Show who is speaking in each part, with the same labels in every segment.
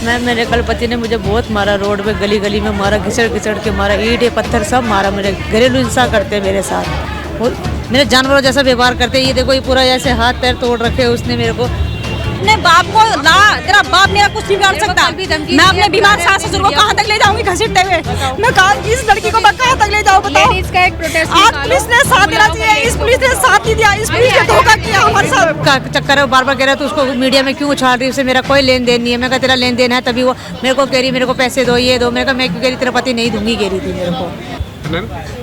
Speaker 1: मेरे कल पति ने मुझे बहुत मारा, रोड पे गली गली में मारा, घिसड़ घिसड़ के मारा, ईंट पत्थर सब मारा। मेरे घरेलू हिंसा करते मेरे साथ, और मेरे जानवरों जैसा व्यवहार करते। ये देखो, ये पूरा ऐसे हाथ पैर तोड़ रखे उसने मेरे को।
Speaker 2: अपने बाप को ला, तेरा बाप मेरा कुछ नहीं कर सकता। मैं अपने बीमार सास ससुर को कहाँ तक ले जाऊंगी घसीटते हुए? मैं कहाँ, इस लड़की को मैं कहाँ तक ले जाऊँ बताओ?
Speaker 3: इसका एक प्रोटेस्ट
Speaker 2: आज पुलिस ने साथ देना चाहिए, इस पुलिस ने साथ नहीं दिया, इस पुलिस ने धोखा किया हमारे साथ।
Speaker 1: का चक्कर है, बार बार कह रहा है तो उसको मीडिया में क्यों उछाल रही है? उससे मेरा कोई लेन देन नहीं है। मैं कहा तेरा लेन देन है तभी वो मेरे को कह रही मेरे को पैसे दो, ये दो। मैं कहा मैं क्यों कह रही, तेरा पति नहीं दूंगी कह रही थी मेरे को।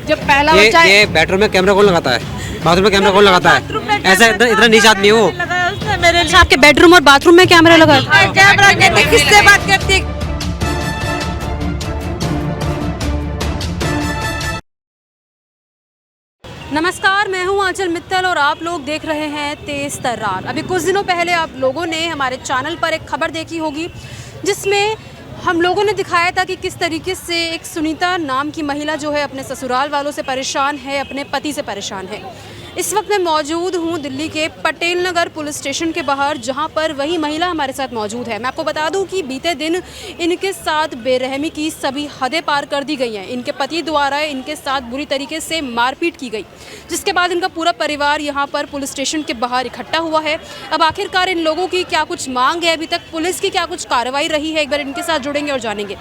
Speaker 3: जब पहला बच्चा
Speaker 4: ये बेडरूम में कैमरा कौन लगाता है? बाथरूम में कैमरा कौन लगाता है? ऐसा इतना नीच आदमी हो।
Speaker 2: मेरे
Speaker 3: आपके बेडरूम और बाथरूम में कैमरा लगा है?
Speaker 2: कैमरा कहते किससे बात करती है?
Speaker 3: नमस्कार, मैं हूं आंचल मित्तल और आप लोग देख रहे हैं तेज तर्रार। अभी कुछ दिनों पहले आप लोगों ने हमारे चैनल पर एक खबर देखी होगी जिसमें हम लोगों ने दिखाया था कि किस तरीके से एक सुनीता नाम की महिला जो है अपने ससुराल वालों से परेशान है, अपने पति से परेशान है। इस वक्त मैं मौजूद हूं दिल्ली के पटेल नगर पुलिस स्टेशन के बाहर, जहां पर वही महिला हमारे साथ मौजूद है। मैं आपको बता दूं कि बीते दिन इनके साथ बेरहमी की सभी हदें पार कर दी गई हैं। इनके पति द्वारा इनके साथ बुरी तरीके से मारपीट की गई, जिसके बाद इनका पूरा परिवार यहां पर पुलिस स्टेशन के बाहर इकट्ठा हुआ है। अब आखिरकार इन लोगों की क्या कुछ मांग है, अभी तक पुलिस की क्या कुछ कार्रवाई रही है, एक बार इनके साथ जुड़ेंगे और जानेंगे।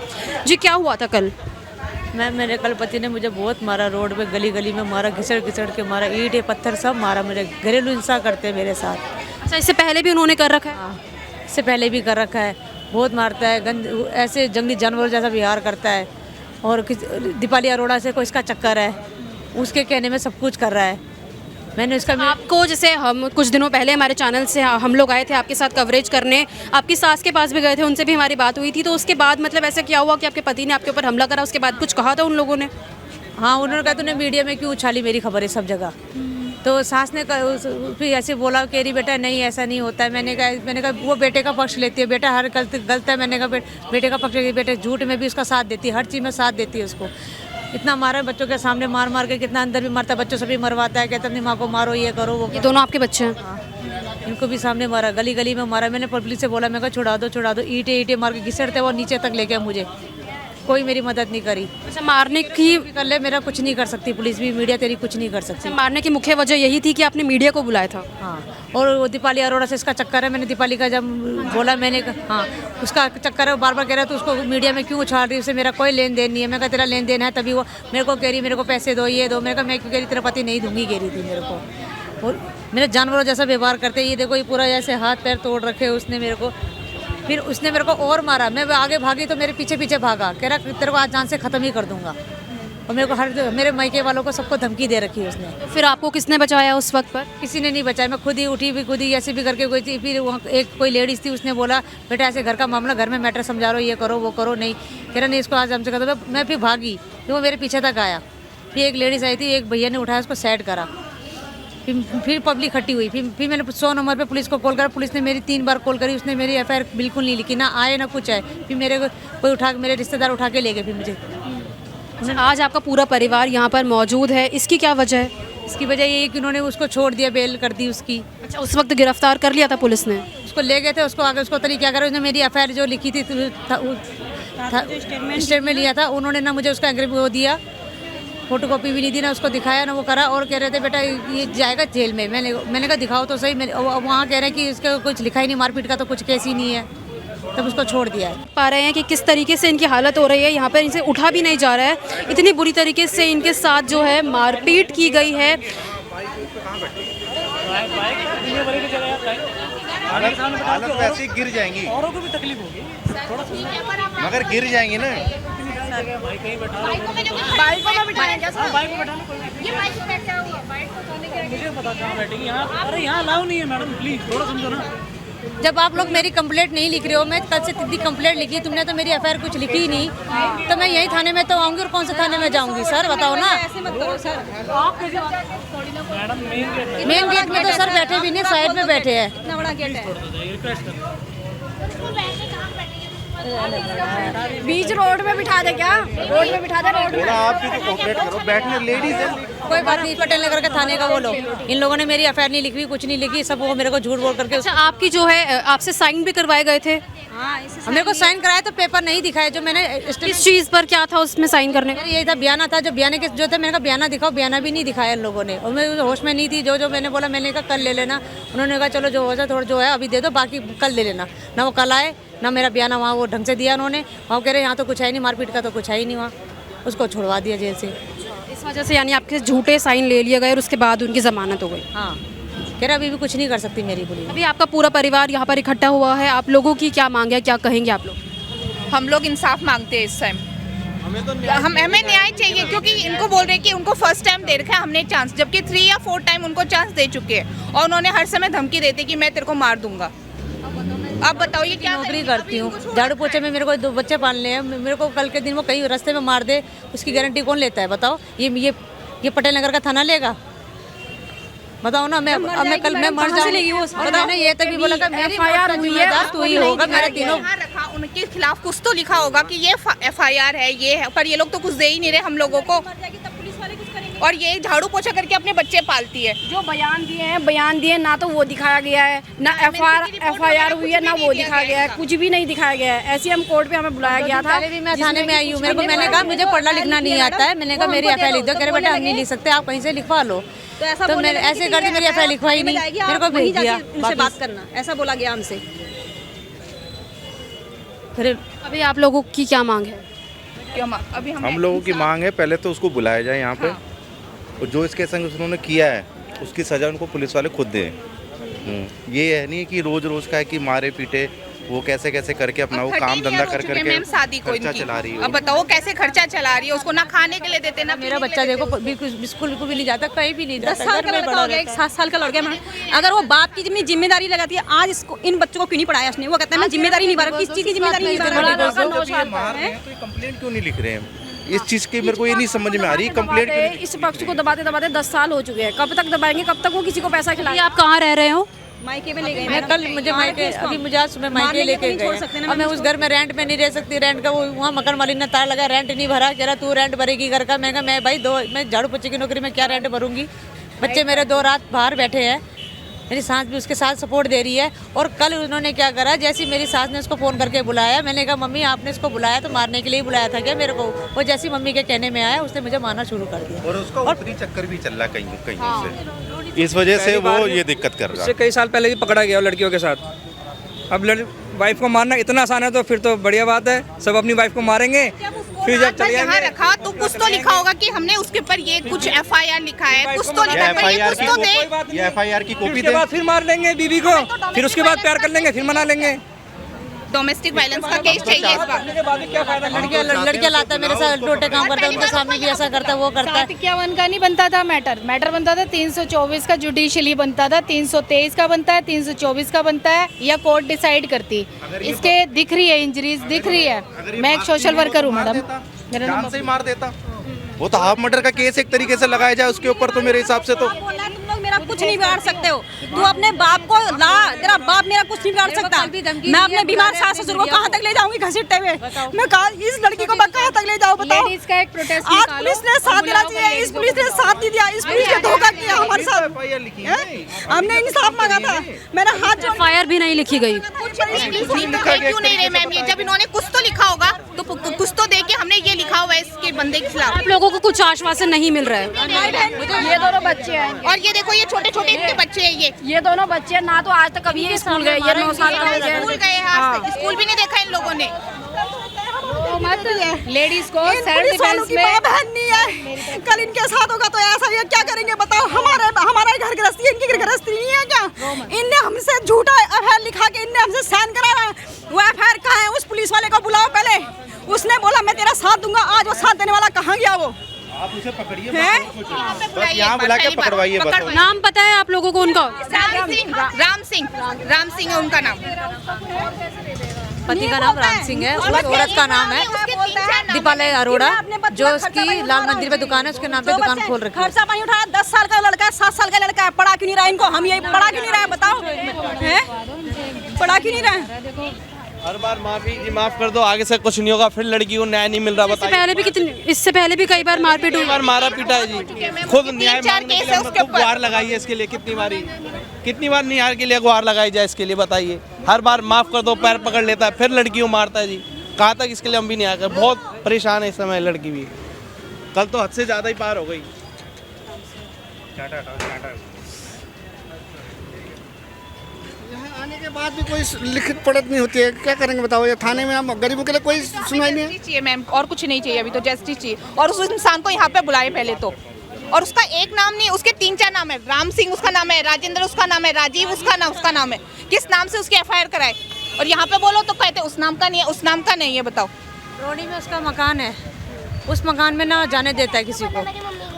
Speaker 3: जी, क्या हुआ था कल?
Speaker 1: मेरे कल पति ने मुझे बहुत मारा, रोड पे गली गली में मारा, घिसड़ घिसड़ के मारा, ईंट पत्थर सब मारा। मेरे घरेलू हिंसा करते मेरे साथ।
Speaker 3: अच्छा, इससे पहले भी उन्होंने कर रखा है?
Speaker 1: हाँ, इससे पहले भी कर रखा है। बहुत मारता है, ऐसे जंगली जानवर जैसा व्यवहार करता है। और दीपाली अरोड़ा से कोई इसका चक्कर है, उसके कहने में सब कुछ कर रहा है। मैंने इसका
Speaker 3: आपको, जैसे हम कुछ दिनों पहले हमारे चैनल से हम लोग आए थे आपके साथ कवरेज करने, आपकी सास के पास भी गए थे, उनसे भी हमारी बात हुई थी। तो उसके बाद मतलब ऐसा क्या हुआ कि आपके पति ने आपके ऊपर हमला करा? उसके बाद कुछ कहा था उन लोगों ने?
Speaker 1: हाँ, उन्होंने कहा तूने मीडिया में क्यों उछाली मेरी खबर है सब जगह। तो सास ने फिर ऐसे बोला कह रही बेटा नहीं ऐसा नहीं होता है। मैंने कहा वो बेटे का पक्ष लेती है, बेटा हर गलत है। मैंने कहा बेटे का पक्ष लेती है, बेटे झूठ में भी उसका साथ देती है, हर चीज़ में साथ देती है उसको। इतना मारा बच्चों के सामने, मार मार के कितना अंदर भी मारता है, बच्चों से भी मरवाता है, कहता अपनी माँ को मारो, ये करो वो।
Speaker 3: ये दोनों आपके बच्चे हैं?
Speaker 1: हाँ, इनको भी सामने मारा, गली गली में मारा। मैंने पब्लिक से बोला, मैं कहा छुड़ा दो, ईंटे मार के घिसड़ते वो नीचे तक लेके मुझे। कोई मेरी मदद नहीं करी।
Speaker 3: अच्छा, मारने की
Speaker 1: कर ले, मेरा कुछ नहीं कर सकती पुलिस भी, मीडिया तेरी कुछ नहीं कर सकती।
Speaker 3: मारने की मुख्य वजह यही थी कि आपने मीडिया को बुलाया था?
Speaker 1: हाँ, और वो दीपाली अरोड़ा से इसका चक्कर है। मैंने दीपाली का जब बोला, मैंने हाँ उसका चक्कर है, बार बार कह रहा है तो उसको मीडिया में क्यों उछाल रही है? उससे मेरा कोई लेन देन नहीं है। मैं कहा तेरा लेन देन है तभी वो मेरे को कह रही मेरे को पैसे दो, ये दो। मैं कहा मैं क्यों कह रही, तेरा पति नहीं दूंगी कह रही थी मेरे को। और मेरे जानवरों जैसा व्यवहार करते। ये देखो, ये पूरा ऐसे हाथ पैर तोड़ रखे उसने मेरे को। फिर उसने मेरे को और मारा। मैं आगे भागी तो मेरे पीछे पीछे भागा, कह रहा तेरे को आज जान से ख़त्म ही कर दूंगा। और मेरे को मेरे मायके वालों को सबको धमकी दे रखी है उसने।
Speaker 3: तो फिर आपको किसने बचाया उस वक्त पर?
Speaker 1: किसी ने नहीं बचाया, मैं खुद ही उठी भी, खुद ही ऐसे भी करके गई थी। फिर वहाँ एक कोई लेडीज़ थी, उसने बोला बेटा ऐसे घर का मामला, घर में मैटर समझा लो, ये करो वो करो। नहीं कह रहा नहीं इसको आज हमसे कर दो। मैं फिर भागी तो वो मेरे पीछे तक आया। फिर एक लेडीज़ आई थी, एक भैया ने उठाया उसको साइड करा। फिर पब्लिक इकट्ठी हुई। फिर मैंने 100 नंबर पे पुलिस को कॉल करा। पुलिस ने मेरी 3 बार कॉल करी, उसने मेरी एफआईआर बिल्कुल नहीं लिखी, ना आए ना कुछ है। फिर मेरे रिश्तेदार उठा के ले गए फिर मुझे।
Speaker 3: आज आपका पूरा परिवार यहाँ पर मौजूद है, इसकी क्या वजह है?
Speaker 1: इसकी वजह ये है कि उन्होंने उसको छोड़ दिया, बेल कर दी उसकी।
Speaker 3: अच्छा, उस वक्त गिरफ्तार कर लिया था पुलिस ने?
Speaker 1: उसको ले गए थे, उसको आगे उसको तरीके क्या करा, उसने मेरी एफआईआर जो लिखी थी स्टेटमेंट लिया था, उन्होंने ना मुझे उसका वो दिया, फोटोकॉपी भी नहीं दी, ना उसको दिखाया ना वो करा। और कह रहे थे बेटा ये जाएगा जेल में। मैंने कहा दिखाओ तो सही। वहाँ कह रहे हैं कि इसका कुछ लिखा ही नहीं, मारपीट का तो कुछ केस ही नहीं है, तब उसको छोड़ दिया है।
Speaker 3: पा रहे हैं कि किस तरीके से इनकी हालत हो रही है। यहाँ पर इनसे उठा भी नहीं जा रहा है, इतनी बुरी तरीके से इनके साथ जो है मारपीट की गई है।
Speaker 5: हालत वैसे ही गिर जाएंगी, औरों को भी तकलीफ होगी, मगर गिर जाएंगी ना। बाइक को मैं बिठाया क्या सर? बाइक को बैठा लो, ये बाइक को बैठा हुआ, बाइक को उठाने के लिए मुझे पता कहाँ बैठेंगी यहाँ। अरे यहाँ अलाउ नहीं है मैडम, प्लीज थोड़ा समझो ना।
Speaker 1: जब आप लोग मेरी कंप्लेंट नहीं लिख रहे हो, मैं कल से इतनी कंप्लेंट लिखी, तुमने तो मेरी एफआईआर कुछ लिखी ही नहीं, तो मैं यही थाने में तो आऊँगी और कौन से थाने में जाऊँगी सर, बताओ ना। मेन गेट में तो सर बैठे भी नहीं, साइड में बैठे हैं।
Speaker 2: बीच रोड में बिठा दे क्या? रोड में बिठा दे रोड में।
Speaker 5: बोला आप भी तो कोऑपरेट करो, बैठने लेडीज है।
Speaker 1: कोई बात नहीं, पटेल नगर के थाने का वो लोग, इन लोगों ने मेरी एफआईआर नहीं लिखी, कुछ नहीं लिखी, सब वो मेरे को झूठ बोल करके
Speaker 3: अच्छा, आपकी जो है आपसे साइन भी करवाए गए थे,
Speaker 1: मेरे को साइन कराया तो पेपर नहीं दिखाया जो मैंने
Speaker 3: किस चीज़ पर क्या था उसमें साइन करने का?
Speaker 1: यही था, बयाना था, जो बयाने के जो थे मैंने कहा बयाना दिखाओ, बयाना भी नहीं दिखाया इन लोगों ने, और मैं होश में नहीं थी। जो मैंने बोला, मैंने कहा कल ले लेना, उन्होंने कहा चलो जो हो जाए थोड़ा जो है अभी दे दो, बाकी कल ले लेना। ना वो कल आए, ना मेरा बयाना वहाँ वो ढंग से दिया उन्होंने, वहाँ कह रहे यहाँ तो कुछ है नहीं, मारपीट का तो कुछ है ही नहीं, वहाँ उसको छुड़वा दिया जेल से।
Speaker 3: इस वजह से यानी आपके झूठे साइन ले लिए गए और उसके बाद उनकी जमानत हो गई।
Speaker 1: हाँ, कह रहे अभी भी कुछ नहीं कर सकती मेरी पुलिस।
Speaker 3: अभी आपका पूरा परिवार यहाँ पर इकट्ठा हुआ है, आप लोगों की क्या मांग है, क्या कहेंगे आप लोग?
Speaker 2: हम लोग इंसाफ मांगते हैं इस टाइम। हमें न्याय चाहिए, क्योंकि इनको बोल रहे हैं कि उनको फर्स्ट टाइम दे रखा है हमने चांस, जबकि 3 या 4 टाइम उनको चांस दे चुके हैं, और उन्होंने हर समय धमकी देते कि मैं तेरे को मार दूंगा। आप बताओ ये क्या
Speaker 1: नौकरी करती हूँ, झाड़ू पोछे में मेरे को 2 बच्चे पालने हैं, मेरे को कल के दिन वो कहीं रास्ते में मार दे, उसकी गारंटी कौन लेता है बताओ? ये पटेल नगर का थाना लेगा? बताओ ना, मैं कल मैं मर जाऊंगी, और मैंने ये तक भी बोला कि मेरी एफआईआर हुई है, तू ही होगा, मेरे तीनों
Speaker 2: रखा उनके खिलाफ कुछ तो लिखा होगा कि ये एफआईआर है, ये है, पर ये लोग तो कुछ दे ही नहीं रहे हम लोगों को, और ये झाड़ू पोछा करके अपने बच्चे पालती है।
Speaker 6: जो बयान दिए ना तो वो दिखाया गया है, ना एफआईआर हुई है, ना वो दिखाया गया है, कुछ भी नहीं दिखाया गया है। ऐसे हम कोर्ट पे हमें बुलाया गया था।
Speaker 1: पहले भी मैं थाने में आई हूँ, मैंने कहा मुझे पढ़ना लिखना नहीं आता है, मैंने कहा मेरी एफआईआर लिख दो, कह रहे बेटा हम नहीं लिख सकते, आप कहीं से लिखवा लो। तो मैंने ऐसे करके मेरी एफआईआर लिखवाई नहीं, मेरे को भेज दिया।
Speaker 2: इनसे बात करना, ऐसा बोला गया हमसे।
Speaker 1: फिर
Speaker 3: अभी आप लोगों की क्या मांग है?
Speaker 2: अभी
Speaker 5: हम लोगों की मांग है पहले तो उसको बुलाया जाए यहाँ पे, और जो इसके संग उन्होंने किया है उसकी सज़ा उनको पुलिस वाले खुद दें। ये है नहीं कि रोज रोज का है कि मारे पीटे, वो कैसे कैसे करके अपना वो काम धंधा कर करके
Speaker 2: शादी को
Speaker 5: खर्चा चला रही है।
Speaker 2: अब बताओ कैसे खर्चा चला रही है, उसको ना खाने के लिए देते ना।
Speaker 1: मेरा बच्चा देखो स्कूल को भी नहीं जाता, कहीं भी नहीं
Speaker 2: 10
Speaker 1: जाता,
Speaker 2: साल
Speaker 1: घर
Speaker 2: का
Speaker 1: में
Speaker 2: लड़का
Speaker 1: बड़ा
Speaker 2: हो गया, एक
Speaker 1: रहता है।
Speaker 2: 7 साल का लड़का है। अगर वो बाप की जितनी जिम्मेदारी लगाती है, आज इसको इन बच्चों को क्यों नहीं पढ़ाया उसने? वो कहता है मैं जिम्मेदारी नहीं भर, किस चीज़ की जिम्मेदारी नहीं भर रहा?
Speaker 5: मार रहे हैं तो कंप्लेंट क्यों नहीं लिख रहे हैं? इस चीज़ की मेरे को ये नहीं समझ में आ रही, कंप्लेंट क्यों नहीं?
Speaker 6: इस पक्ष को दबाते दबाते 10 साल हो चुके हैं। कब तक दबाएंगे, कब तक वो किसी को पैसा खिलाएंगे?
Speaker 3: आप कहाँ रह रहे हो?
Speaker 2: मायके में ले गए।
Speaker 1: मैं कल मुझे मायके अभी मुझे आज सुबह मायके लेके गए, और मैं उस घर में रेंट में नहीं रह सकती, रेंट का वो वहाँ मकान मालिक ने तार लगा, रेंट नहीं भरा, कह रहा तू रेंट भरेगी घर का। मैं कहा मैं भाई मैं झाड़ू पोछे की नौकरी में क्या रेंट भरूंगी? बच्चे मेरे 2 रात बाहर बैठे हैं, मेरी सास भी उसके साथ सपोर्ट दे रही है। और कल उन्होंने क्या करा, जैसे मेरी सास ने उसको फ़ोन करके बुलाया, मैंने कहा मम्मी आपने इसको बुलाया तो मारने के लिए बुलाया था क्या मेरे को? वो जैसी मम्मी के कहने में आया उसने मुझे मारना शुरू कर दिया,
Speaker 5: और उसका ऊपरी चक्कर भी चल रहा कहीं कहीं से, इस वजह से वो ये दिक्कत कर रहा है।
Speaker 7: उससे कई साल पहले भी पकड़ा गया लड़कियों के साथ। अब वाइफ को मारना इतना आसान है तो फिर तो बढ़िया बात है, सब अपनी वाइफ को मारेंगे, फिर जब चले
Speaker 2: यहाँ रखा तो कुछ तो लिखा होगा कि हमने उसके ऊपर ये कुछ एफआईआर लिखा है, कुछ तो लिखा है, ये कुछ तो दे।
Speaker 5: ये एफआईआर की कॉपी
Speaker 7: उसके बाद फिर मार लेंगे बीवी को, फिर उसके बाद प्यार कर लेंगे, फिर मना लेंगे।
Speaker 2: डोमेस्टिक वायलेंस का केस चाहिए इस बार।
Speaker 1: लड़कियाँ लाता है मेरे साथ, टोटे काम करता है, उनके सामने भी ऐसा करता है, वो करता है।
Speaker 6: 751 का नहीं बनता था मैटर बनता था 324 का, जुडिशली बनता था 323 का बनता है, 324 का बनता है, या कोर्ट डिसाइड करती। इसके दिख रही है, इंजरीज दिख रही है। मैं एक सोशल वर्कर हूँ मैडम, मेरा नाम
Speaker 5: जान से ही मार देता। वो तो हाफ मर्डर का केस एक तरीके से लगाया जाए उसके ऊपर, तो मेरे हिसाब से तो
Speaker 2: तुम लोग मेरा कुछ नहीं बिगाड़ सकते हो। तू अपने बाप को ला, तेरा बाप मेरा कुछ नहीं बिगाड़ सकता। मैं अपने बीमार सास ससुर को कहाँ तक ले जाऊंगी घसीटते हुए? मैं कहाँ इस लड़की को मैं कहाँ तक ले जाऊँ बताओ?
Speaker 6: लेडीज का एक प्रोटेस्ट
Speaker 2: आज पुलिस ने साथ देना चाहिए, इस पुलिस ने साथ नहीं दिया, इस पुलिस ने धोखा किया हमारे साथ। हमने इंसाफ मांगा था, मेरा हाथ जोड़।
Speaker 3: एफआईआर भी नहीं लिखी गई।
Speaker 2: क्यों नहीं रहे मैम? ये जब इन्होंने कुछ तो लिखा होगा तो कुछ तो देख के हमने ये लिखा हुआ है इसके बंदे के खिलाफ।
Speaker 3: आप लोगों को कुछ आश्वासन नहीं मिल रहा है।
Speaker 6: ये दोनों बच्चे हैं,
Speaker 2: और ये देखो ये छोटे छोटे इनके बच्चे हैं,
Speaker 6: ये दोनों बच्चे हैं ना तो आज तक कभी ये स्कूल गए, ये 9 साल का हो गया।
Speaker 2: स्कूल गए हैं, आज तक स्कूल भी नहीं देखा इन लोगों ने।
Speaker 6: लेडीज को सेल्फ डिफेंस में
Speaker 2: बहन नहीं है, कल इनके साथ होगा तो ऐसा ये क्या करेंगे बताओ? हमारा घर गृहस्थी है, इनकी गृहस्थी नहीं है क्या? इनने हमसे झूठा एफआईआर लिखा के इनने हमसे साइन कराया। वो एफआईआर कहाँ है? उस पुलिस वाले को बुलाओ पहले। उसने बोला मैं तेरा साथ दूंगा, आज वो साथ देने वाला कहाँ गया? वो
Speaker 5: आप उसे पकड़िए, बस यहाँ बुला के पकड़वाइए बस।
Speaker 3: नाम पता है आप लोगों को उनका?
Speaker 2: राम सिंह है उनका नाम।
Speaker 1: पति का नाम राम सिंह है, उस औरत का नाम है दीपाली अरोड़ा, जो उसकी लाल मंदिर पे दुकान है, उसके नाम पे दुकान खोल रखी है।
Speaker 2: खर्चा पानी उठाया, 10 साल का लड़का है, 7 साल का लड़का है, पढ़ा क्यों नहीं रहा इनको? हम यही पढ़ा क्यों नहीं रहा है बताओ? हैं पढ़ा क्यों नहीं रहा है?
Speaker 5: हर बार माफी जी, माफ कर दो, आगे से कुछ नहीं होगा, फिर लड़की को न्याय नहीं मिल रहा।
Speaker 3: इससे पहले भी कई बार मारपीट हुई।
Speaker 5: बार मारा पीटा है जी, खुद न्याय मांगने के लिए हमको गुहार लगाई है इसके लिए। कितनी बार न्याय के लिए गुहार लगाई जाए इसके लिए, बताइए। हर बार माफ कर दो, पैर पकड़ लेता है, फिर लड़की को मारता है जी। कहाँ तक इसके लिए हम भी न्याय कर, बहुत परेशान है इस समय लड़की भी। कल तो हद से ज़्यादा ही पार हो गई।
Speaker 8: यहाँ आने के बाद भी कोई लिखित पढ़त नहीं होती है, क्या करेंगे बताओ। ये थाने में हम गरीबों के लिए कोई सुनवाई नहीं है।
Speaker 9: चाहिए मैम, और कुछ नहीं चाहिए अभी तो, जस्टिस चाहिए। और उस इंसान को यहाँ पे बुलाए पहले तो, और उसका एक नाम नहीं, उसके 3-4 नाम है। राम सिंह उसका नाम है, राजेंद्र उसका नाम है, राजीव उसका नाम है। किस नाम से उसकी एफआईआर कराए? और यहाँ पे बोलो तो कहते उस नाम का नहीं है, उस नाम का नहीं है। बताओ,
Speaker 1: रोनी में उसका मकान है, उस मकान में ना जाने देता है किसी को।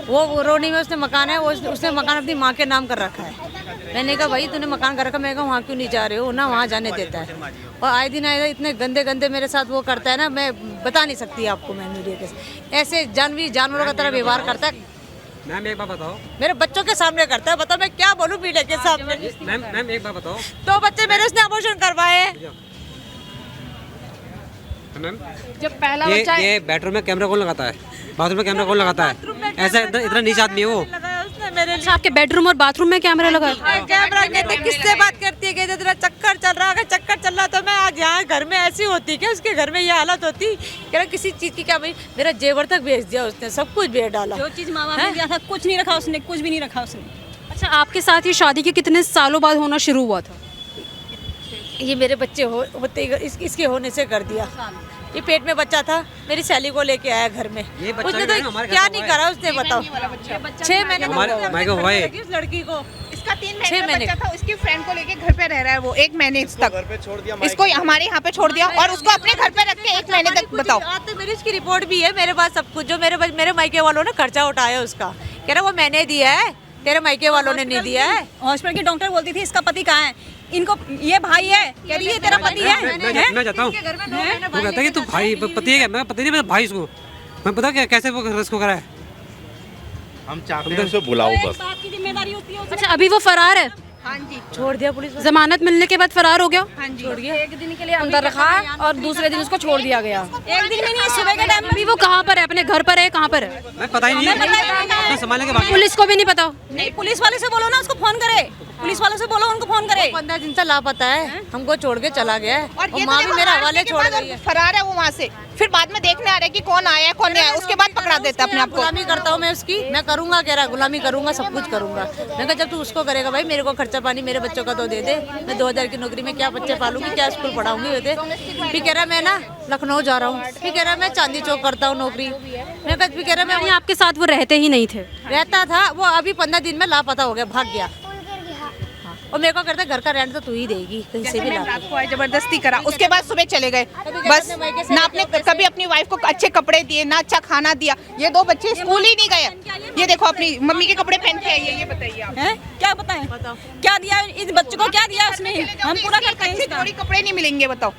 Speaker 1: वो रोनी में उसने मकान है, उसने मकान अपनी माँ के नाम कर रखा है। मैंने कहा भाई तूने मकान कर रखा, मैं कहा वहाँ क्यों नहीं जा रहे हो ना, वहाँ जाने देता है। और आए दिन इतने गंदे गंदे मेरे साथ वो करता है ना, मैं बता नहीं सकती आपको। मैं मीडिया के ऐसे जानवरों का तरह व्यवहार करता है।
Speaker 4: मैम एक बात बताओ,
Speaker 1: मेरे बच्चों के सामने करता है। बताओ मैं क्या बोलूँ मीडिया के सामने।
Speaker 4: मैम एक बात बताओ,
Speaker 1: 2 बच्चे मेरे उसने अबॉर्शन करवाए।
Speaker 4: मैम
Speaker 3: जब पहला बच्चा
Speaker 4: ये बेडरूम में कैमरा कौन लगाता है, बाथरूम में कैमरा कौन लगाता है? ऐसा इतना नीच आदमी है वो।
Speaker 1: मेरे
Speaker 3: आपके बेडरूम और बाथरूम में कैमरा लगा?
Speaker 1: कैमरा कहते किससे बात करती है, कहते तेरा चक्कर चल रहा है। चक्कर चल रहा तो मैं आज यहाँ घर में ऐसी होती क्या, उसके घर में ये हालत होती। कह रहा किसी चीज की क्या भाई, मेरा जेवर तक भेज दिया उसने, सब कुछ भेज डाला।
Speaker 2: जो चीज़ माँ बाप ने दिया था कुछ नहीं रखा उसने, कुछ भी नहीं रखा उसने।
Speaker 3: अच्छा, आपके साथ ये शादी के कितने सालों बाद होना शुरू हुआ था?
Speaker 1: ये मेरे बच्चे होते इसके होने से कर दिया। ये पेट में बच्चा था, मेरी सैली को लेके आया घर में।
Speaker 4: ये बच्चा
Speaker 1: उसने
Speaker 4: भी है,
Speaker 1: तो
Speaker 4: हमारे घर
Speaker 1: क्या
Speaker 4: का
Speaker 1: नहीं
Speaker 4: हुआ है।
Speaker 1: करा उसने, बताओ। 6 महीने
Speaker 4: हमारे
Speaker 1: उस लड़की को
Speaker 9: इसका 3
Speaker 1: 6
Speaker 9: महीने
Speaker 1: महीने
Speaker 9: का बच्चा था, उसकी फ्रेंड को लेके घर पे रह रहा है वो 1 महीने तक।
Speaker 5: घर पे छोड़ दिया,
Speaker 9: इसको हमारे यहाँ पे छोड़ दिया और उसको अपने घर पे रख के 1 महीने तक। बताओ,
Speaker 1: तो मेरी इसकी रिपोर्ट भी है मेरे पास, सब कुछ। जो मेरे मायके वालों ने खर्चा उठाया उसका, कह रहा वो मैंने दिया है, तेरे मायके वालों ने नहीं दिया है।
Speaker 2: हॉस्पिटल की डॉक्टर बोलती थी इसका पति कहाँ है, इनको ये भाई है, कह रही है तेरा पति है।
Speaker 4: मैं जाता हूँ, वो कहता है कि तू भाई पति है क्या? मैं पति नहीं, मैं भाई इसको। मैं पता क्या कैसे वो इसको करा है।
Speaker 5: हम चाहते हैं उसे बुलाओ बस।
Speaker 2: की जिम्मेदारी होती है।
Speaker 3: अच्छा, अभी वो फरार है?
Speaker 9: हाँ जी,
Speaker 1: छोड़ दिया पुलिस वाले।
Speaker 3: जमानत मिलने के बाद फरार हो गया?
Speaker 9: हाँ जी।
Speaker 6: एक दिन के लिए अंदर रखा और दूसरे दिन उसको छोड़ दिया गया।
Speaker 2: एक दिन में नहीं, सुबह के टाइम
Speaker 3: अभी वो कहाँ पर है? अपने घर पर है? कहाँ पर है?
Speaker 4: मैं पता ही नहीं है, संभालने के बाद
Speaker 3: पुलिस को भी नहीं पता?
Speaker 2: नहीं, पुलिस वाले से बोलो ना उसको फोन करे, पुलिस वालों से बोलो उनको फोन करे।
Speaker 1: 15 दिन से लापता है, हमको छोड़ के चला गया है।
Speaker 9: और ये
Speaker 1: माँ
Speaker 9: तो
Speaker 1: भी
Speaker 9: देखो
Speaker 1: मेरा
Speaker 9: मारने
Speaker 1: हवाले
Speaker 9: के
Speaker 1: छोड़
Speaker 9: बाद
Speaker 1: गई है।
Speaker 9: फरार है वो वहाँ से। फिर बाद में देखने आ रहा है कि कौन आया है कौन नहीं आया, उसके बाद पकड़ा देता है अपने आप को।
Speaker 1: गुलामी करता हूँ मैं उसकी, मैं करूँगा, कह रहा गुलामी करूँगा, सब कुछ करूँगा। मैं कहा जब तू उसको करेगा भाई, मेरे को खर्चा पानी मेरे बच्चों का तो दे दे। मैं 2000 की नौकरी में क्या बच्चे पालूंगी, क्या स्कूल पढ़ाऊंगी। होते फिर कह रहा मैं ना लखनऊ जा रहा हूँ, फिर कह रहा मैं चांदी चौक करता हूँ नौकरी। मैं कहा फिर कह रहा मैं
Speaker 3: यानी आपके साथ वो रहते ही नहीं थे?
Speaker 1: रहता था वो, अभी 15 दिन में लापता हो गया, भाग गया। हाँ, और मेरे को कहता घर का रेंट तो तू ही देगी, कहीं से भी ला।
Speaker 9: रात को आए, जबरदस्ती करा, उसके बाद सुबह चले गए। बस ना आपने कभी अपनी वाइफ को अच्छे कपड़े दिए, ना अच्छा खाना दिया। ये 2 बच्चे स्कूल ही नहीं गए। ये देखो अपनी मम्मी के कपड़े पहन के आई है, ये बताइए आप।
Speaker 2: हैं? क्या बताएं? क्या दिया इस बच्चे को, क्या दिया उसने? हम पूरा करते हैं
Speaker 9: अच्छे
Speaker 2: इसका।
Speaker 9: जोड़ी कपड़े नहीं मिलेंगे, बताओ,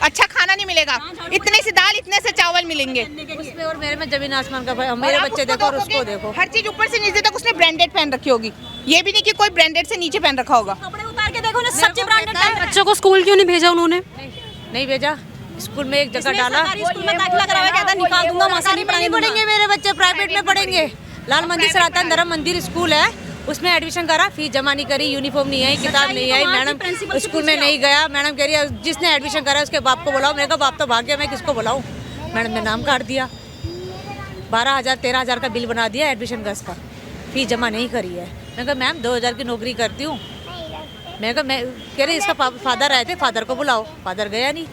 Speaker 9: अच्छा खाना नहीं मिलेगा, इतने से दाल इतने से चावल मिलेंगे।
Speaker 1: उसमें और मेरे में जमीन आसमान का भाई। मेरे बच्चे देखो और उसको देखो।
Speaker 9: हर चीज ऊपर से नीचे तक उसने ब्रांडेड पहन रखी होगी। ये भी नहीं कि कोई ब्रांडेड से नीचे पहन रखा होगा।
Speaker 2: कपड़े उतार के देखो ना, सच्ची ब्रांडेड है।
Speaker 3: बच्चों को स्कूल क्यों नहीं भेजा उन्होंने?
Speaker 1: नहीं भेजा, स्कूल में एक जगह डाला।
Speaker 2: सरकारी स्कूल में दाखिला कराया, कहता निकाल दूंगा, वहाँ से नहीं
Speaker 1: नहीं पढ़ेंगे मेरे बच्चे, प्राइवेट में पढ़ेंगे। लाल मंदिर से आता धर्म मंदिर स्कूल है, उसमें एडमिशन करा, फीस जमा नहीं करी, यूनिफॉर्म नहीं आई, किताब नहीं आई। मैडम स्कूल में नहीं गया। मैडम कह रही है जिसने एडमिशन करा उसके बाप को बुलाओ। मैंने कहा बाप तो भाग गया, मैं किसको बुलाऊं? मैडम ने नाम काट दिया, 12,000 13,000 का बिल बना दिया एडमिशन का, इसका फीस जमा नहीं करी है। मैंने कहा मैम 2000 की नौकरी करती हूँ। मैं कह रही इसका फादर आए थे, फादर को बुलाओ। फादर गया नहीं,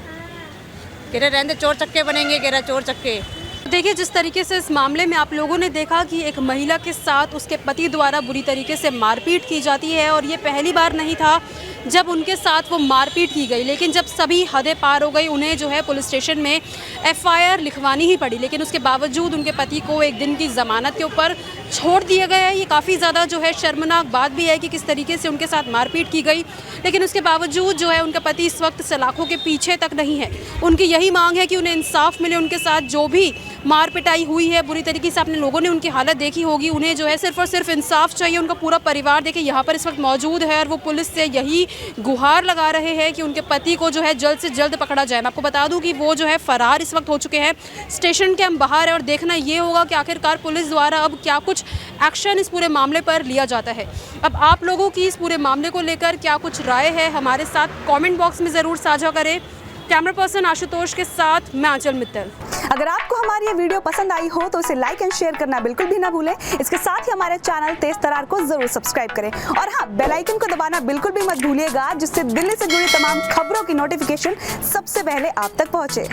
Speaker 1: कह रहे रहने चोर चक्के बनेंगे, कह रहा चोर चक्के।
Speaker 3: देखिए, जिस तरीके से इस मामले में आप लोगों ने देखा कि एक महिला के साथ उसके पति द्वारा बुरी तरीके से मारपीट की जाती है, और ये पहली बार नहीं था जब उनके साथ वो मारपीट की गई। लेकिन जब सभी हदें पार हो गई, उन्हें जो है पुलिस स्टेशन में एफआईआर लिखवानी ही पड़ी। लेकिन उसके बावजूद उनके पति को 1 दिन की ज़मानत के ऊपर छोड़ दिया गया है। ये काफ़ी ज़्यादा जो है शर्मनाक बात भी है कि किस तरीके से उनके साथ मारपीट की गई। लेकिन उसके बावजूद जो है उनका पति इस वक्त सलाखों के पीछे तक नहीं है। उनकी यही मांग है कि उन्हें इंसाफ मिले। उनके साथ जो भी मार पिटाई हुई है, बुरी तरीके से आपने लोगों ने उनकी हालत देखी होगी, उन्हें जो है सिर्फ और सिर्फ इंसाफ चाहिए। उनका पूरा परिवार देखिए यहाँ पर इस वक्त मौजूद है और वो पुलिस से यही गुहार लगा रहे हैं कि उनके पति को जो है जल्द से जल्द पकड़ा जाए। मैं आपको बता दूं कि वो जो है फरार इस वक्त हो चुके हैं, स्टेशन के हम बाहर है और देखना ये होगा कि आखिरकार पुलिस द्वारा अब क्या कुछ एक्शन इस पूरे मामले पर लिया जाता है। अब आप लोगों की इस पूरे मामले को लेकर क्या कुछ राय है हमारे साथ कमेंट बॉक्स में ज़रूर साझा करें। कैमरा पर्सन आशुतोष के साथ मैं आंचल मित्तल।
Speaker 10: अगर आपको हमारी ये वीडियो पसंद आई हो तो इसे लाइक एंड शेयर करना बिल्कुल भी ना भूलें। इसके साथ ही हमारे चैनल तेज तरार को जरूर सब्सक्राइब करें और हाँ, बेल आइकन को दबाना बिल्कुल भी मत भूलिएगा, जिससे दिल्ली से जुड़ी तमाम खबरों की नोटिफिकेशन सबसे पहले आप तक पहुंचे।